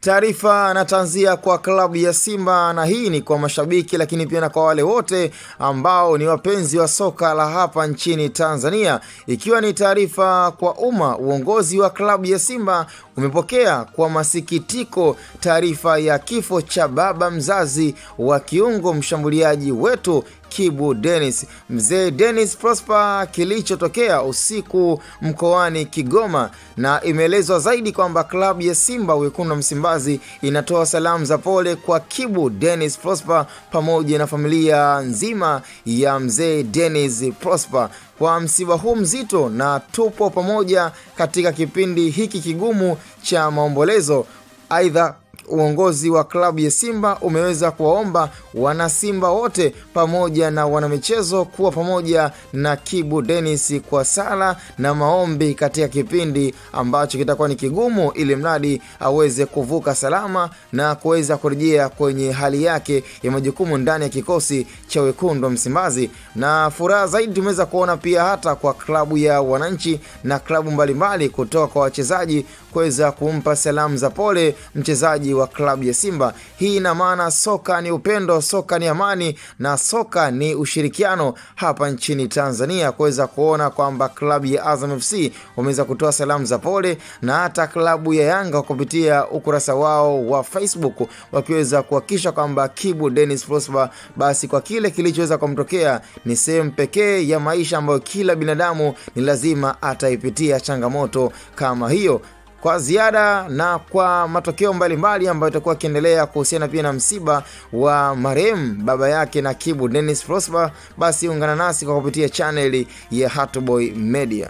Taarifa na tanzia kwa klabu ya Simba, na hii ni kwa mashabiki lakini pia na kwa wale wote ambao ni wapenzi wa soka la hapa nchini Tanzania. Ikiwa ni taarifa kwa umma, uongozi wa klabu ya Simba umepokea kwa masikitiko taarifa ya kifo cha baba mzazi wa kiungo mshambuliaji wetu Kibu Dennis, mzee Dennis Prosper, kilichotokea usiku mkoani Kigoma. Na imeelezwa zaidi kwamba klabu ya Simba Wekundu wa Msimbazi inatoa salamu za pole kwa Kibu Dennis Prosper pamoja na familia nzima ya mzee Dennis Prosper kwa msiba huu mzito, na tupo pamoja katika kipindi hiki kigumu cha maombolezo. Aidha, uongozi wa klabu ya Simba umeweza kuwaomba wana Simba wote pamoja na wanamichezo kuwa pamoja na Kibu Dennis kwa sala na maombi katika kipindi ambacho kitakuwa ni kigumu, ili mradi aweze kuvuka salama na kuweza kurejea kwenye hali yake ya majukumu ndani ya kikosi cha Wekundu wa Msimbazi. Na furaha zaidi tumeweza kuona pia hata kwa klabu ya Wananchi na klabu mbalimbali kutoka kwa wachezaji kuweza kumpa salamu za pole mchezaji wa klabu ya Simba. Hii ina maana soka ni upendo, soka ni amani na soka ni ushirikiano hapa nchini Tanzania. Kuweza kuona kwamba klabu ya Azam FC wameweza kutoa salamu za pole, na hata klabu ya Yanga kupitia ukurasa wao wa Facebook wakiweza kuhakikisha kwamba Kibu Dennis Prosper, basi kwa kile kilichoweza kumtokea, ni sehemu pekee ya maisha ambayo kila binadamu ni lazima ataipitia changamoto kama hiyo. Kwa ziada na kwa matokeo mbalimbali ambayo itakuwa kiendelea kuhusiana pia na msiba wa marehemu baba yake na Kibu Dennis Prosper, basi ungana nasi kwa kupitia channel ya Hatboy Media.